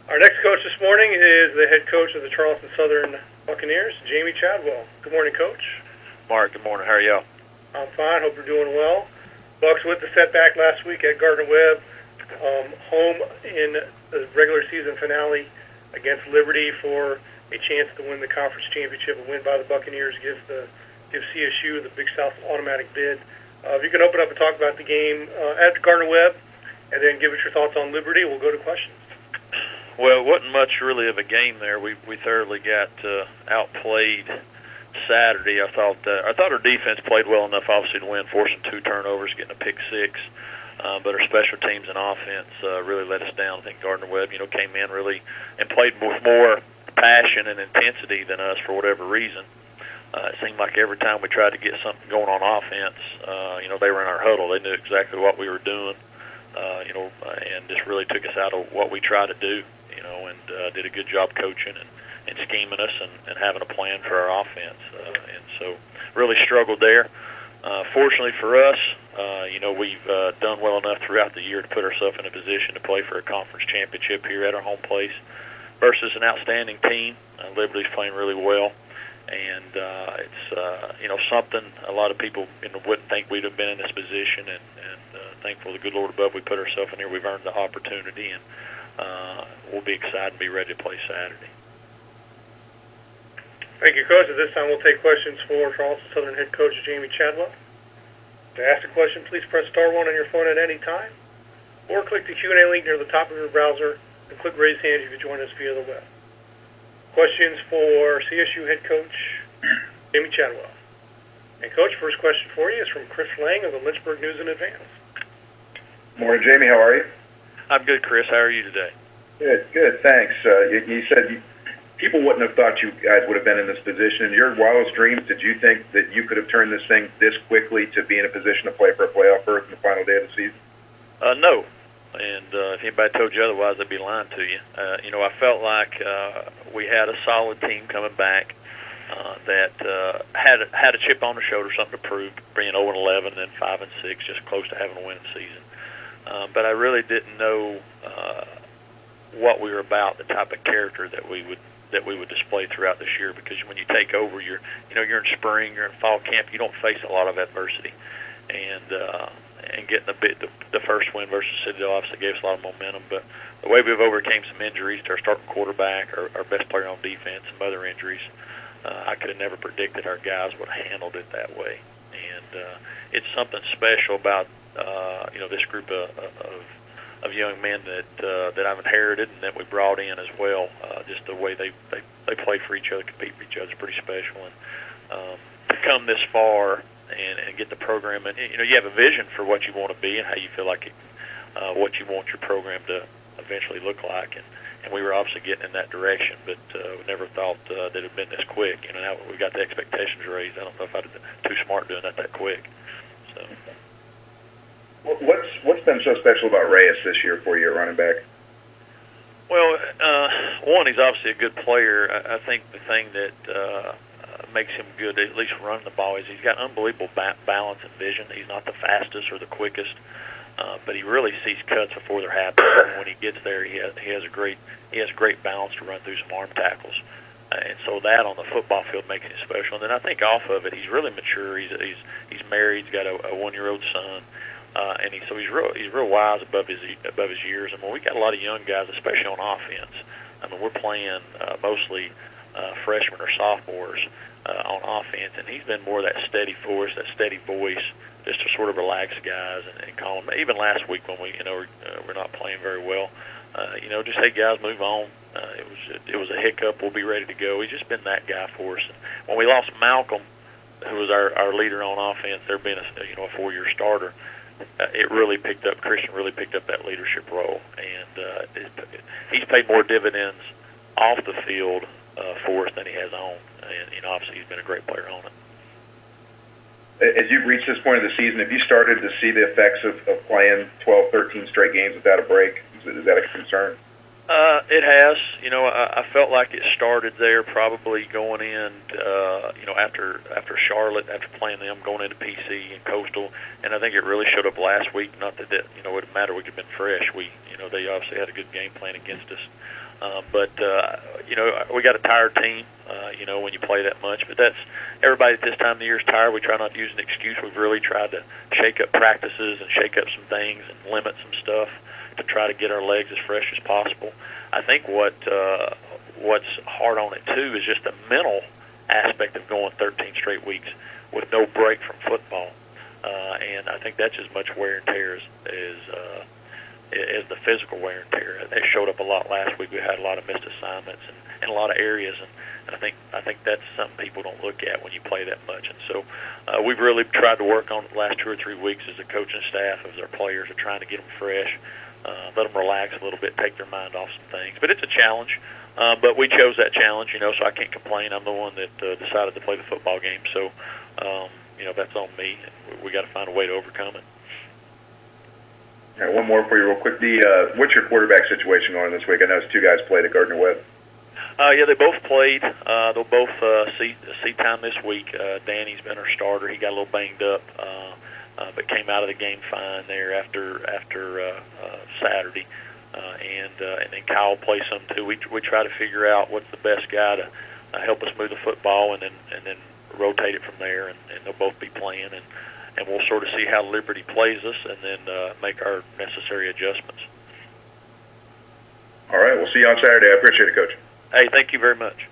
Our next coach this morning is the head coach of the Charleston Southern Buccaneers, Jamey Chadwell. Good morning, Coach. Mark, good morning. How are y'all? I'm fine. Hope you're doing well. Bucks with the setback last week at Gardner-Webb, home in the regular season finale against Liberty for a chance to win the conference championship. A win by the Buccaneers gives CSU the Big South automatic bid. If you can open up and talk about the game at Gardner-Webb, and then give us your thoughts on Liberty, we'll go to questions. Well, it wasn't much really of a game there. We thoroughly got outplayed Saturday. I thought our defense played well enough, obviously, to win, forcing 2 turnovers, getting a pick 6. But our special teams and offense really let us down. I think Gardner-Webb, came in really and played with more passion and intensity than us for whatever reason. It seemed like every time we tried to get something going on offense, they were in our huddle. They knew exactly what we were doing, and just really took us out of what we tried to do, and did a good job coaching and scheming us and having a plan for our offense. And so really struggled there. Fortunately for us, we've done well enough throughout the year to put ourselves in a position to play for a conference championship here at our home place versus an outstanding team. Liberty's playing really well. And it's something a lot of people wouldn't think we'd have been in this position, and thankful to the good Lord above we put ourselves in here. We've earned the opportunity, and we'll be excited and be ready to play Saturday. Thank you, Coach. At this time, we'll take questions for Charleston Southern head coach Jamey Chadwell. To ask a question, please press *1 on your phone at any time, or click the Q&A link near the top of your browser and click Raise Hand if you join us via the web. Questions for CSU head coach Jamey Chadwell. And Coach, first question for you is from Chris Lang of the Lynchburg News and Advance. Morning, Jamey. How are you? I'm good, Chris. How are you today? Good. Thanks. You said people wouldn't have thought you guys would have been in this position. In your wildest dreams, did you think that you could have turned this thing this quickly to be in a position to play for a playoff berth in the final day of the season? No. And if anybody told you otherwise, they'd be lying to you. I felt like we had a solid team coming back that had a chip on their shoulder, something to prove, being 0-11 and then 5-6, just close to having a winning season. But I really didn't know what we were about, the type of character that we would display throughout this year. Because when you take over, you're in spring, you're in fall camp, you don't face a lot of adversity, and getting the first win versus Citadel obviously gave us a lot of momentum. But the way we've overcame some injuries to our starting quarterback, our best player on defense, some other injuries, I could have never predicted our guys would have handled it that way. And it's something special about this group of young men that I've inherited and that we brought in as well. Just the way they play for each other, compete for each other is pretty special. And to come this far and get the program, and you have a vision for what you want to be and how you feel like what you want your program to eventually look like, and we were obviously getting in that direction, but we never thought that it had been this quick. Now we got the expectations raised. I don't know if I'd have been too smart doing that quick. So, what's been so special about Reyes this year for you at running back? Well, one, he's obviously a good player. I think the thing that makes him good, at least running the ball, is he's got unbelievable balance and vision. He's not the fastest or the quickest, but he really sees cuts before they're happening. And when he gets there, he has great balance to run through some arm tackles, and so that on the football field makes him special. And then I think off of it, he's really mature. He's married. He's got a 1-year-old son, and he's real wise above his years. And when we got a lot of young guys, especially on offense, I mean we're playing mostly freshmen or sophomores on offense, and he's been more of that steady force, that steady voice, just to sort of relax guys and calm them. Even last week when we're not playing very well, just hey guys, move on. It was a hiccup. We'll be ready to go. He's just been that guy for us. And when we lost Malcolm, who was our leader on offense, there being a 4-year starter, it really picked up. Christian really picked up that leadership role, and he's paid more dividends off the field for us than he has on. And obviously he's been a great player on it. As you've reached this point of the season, have you started to see the effects of playing 12, 13 straight games without a break? Is that a concern? It has. I felt like it started there probably going in, after Charlotte, after playing them, going into PC and Coastal, and I think it really showed up last week. Not that it wouldn't matter. We could have been fresh. They obviously had a good game plan against us. But we got a tired team, when you play that much. But that's everybody at this time of the year is tired. We try not to use an excuse. We've really tried to shake up practices and shake up some things and limit some stuff to try to get our legs as fresh as possible. I think what's hard on it too is just the mental aspect of going 13 straight weeks with no break from football, and I think that's as much wear and tear as the physical wear and tear. They showed up a lot last week. We had a lot of missed assignments in a lot of areas, and I think that's something people don't look at when you play that much. And so we've really tried to work on it the last 2 or 3 weeks as a coaching staff, as our players are trying to get them fresh. Let them relax a little bit, take their mind off some things. But it's a challenge. But we chose that challenge, so I can't complain. I'm the one that decided to play the football game. So, that's on me. We got to find a way to overcome it. All right, one more for you real quick. What's your quarterback situation going this week? I know 2 guys played at Gardner-Webb. Yeah, they both played. They'll both see time this week. Danny's been our starter. He got a little banged up. But came out of the game fine there after Saturday, and then Kyle plays some too. We try to figure out what's the best guy to help us move the football, and then rotate it from there, and they'll both be playing, and we'll sort of see how Liberty plays us, and then make our necessary adjustments. All right, we'll see you on Saturday. I appreciate it, Coach. Hey, thank you very much.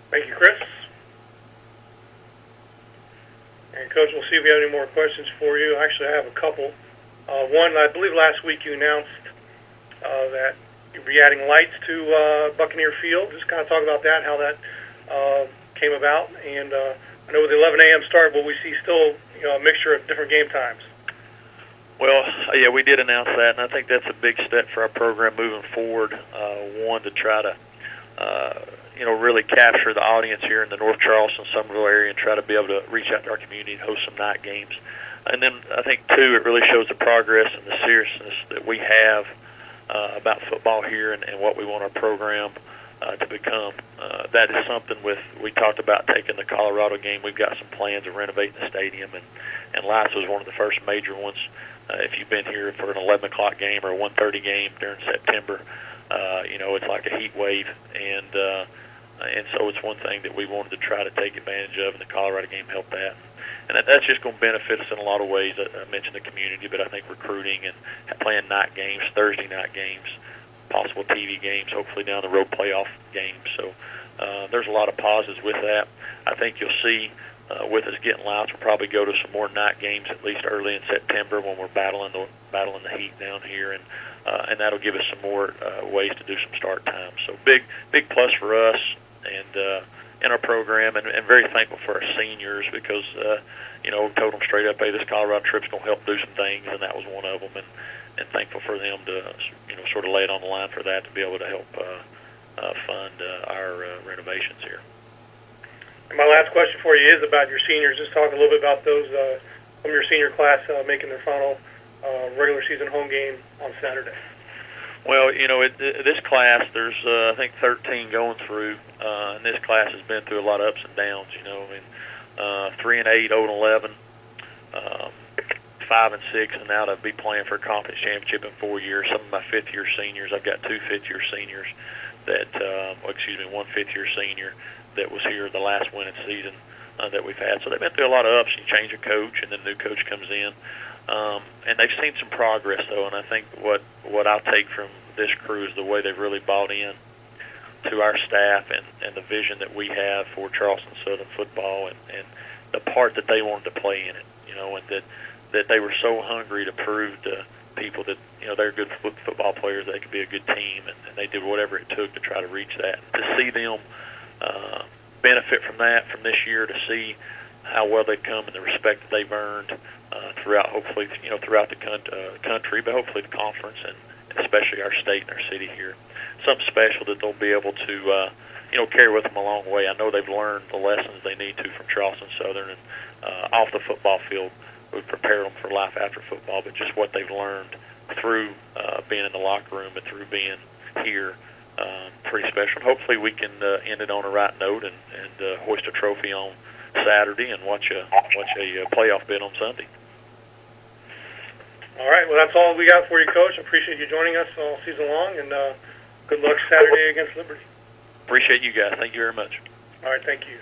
Thank you, Chris. And, Coach, we'll see if we have any more questions for you. Actually, I have a couple. One, I believe last week you announced that you'll be adding lights to Buccaneer Field. Just kind of talk about that, how that came about. And I know with the 11 a.m. start, will we see still a mixture of different game times? Well, yeah, we did announce that, and I think that's a big step for our program moving forward. One, to try to really capture the audience here in the North Charleston, Summerville area, and try to be able to reach out to our community and host some night games. And then I think, too, it really shows the progress and the seriousness that we have about football here and what we want our program to become. That is something we talked about taking the Colorado game. We've got some plans of renovating the stadium, and lights was one of the first major ones. If you've been here for an 11 o'clock game or a 1:30 game during September, it's like a heat wave, and so it's one thing that we wanted to try to take advantage of, and the Colorado game helped that. And that's just going to benefit us in a lot of ways. I mentioned the community, but I think recruiting and playing night games, Thursday night games, possible TV games, hopefully down the road playoff games. So there's a lot of positives with that. I think you'll see with us getting lights, we'll probably go to some more night games at least early in September when we're battling the heat down here, and that'll give us some more ways to do some start times. So big plus for us and in our program, and very thankful for our seniors because told them straight up, hey, this Colorado trip's going to help do some things, and that was one of them, and thankful for them to sort of lay it on the line for that, to be able to help fund our renovations here. And my last question for you is about your seniors. Just talk a little bit about those from your senior class making their final regular season home game on Saturday. Well, this class, there's I think 13 going through, and this class has been through a lot of ups and downs. 3-8, 0-11, 5-6, and now to be playing for a conference championship in 4 years. Some of my fifth-year seniors, I've got 2 fifth-year seniors that, one fifth-year senior that was here the last winning season that we've had. So they've been through a lot of ups. You change a coach, and then a new coach comes in. And they've seen some progress, though, and I think what I'll take from this crew is the way they've really bought in to our staff and the vision that we have for Charleston Southern football and the part that they wanted to play in it, and that they were so hungry to prove to people that, they're good football players, they could be a good team, and they did whatever it took to try to reach that. To see them benefit from that from this year, to see how well they've come and the respect that they've earned throughout, hopefully, throughout the country, but hopefully the conference and especially our state and our city here. Something special that they'll be able to, carry with them a long way. I know they've learned the lessons they need to from Charleston Southern, and off the football field, we've prepared them for life after football, but just what they've learned through being in the locker room and through being here pretty special. Hopefully we can end it on a right note and hoist a trophy on Saturday and watch a playoff bid on Sunday. All right, well, that's all we got for you, Coach. Appreciate you joining us all season long, and good luck Saturday against Liberty. Appreciate you guys. Thank you very much. All right, thank you.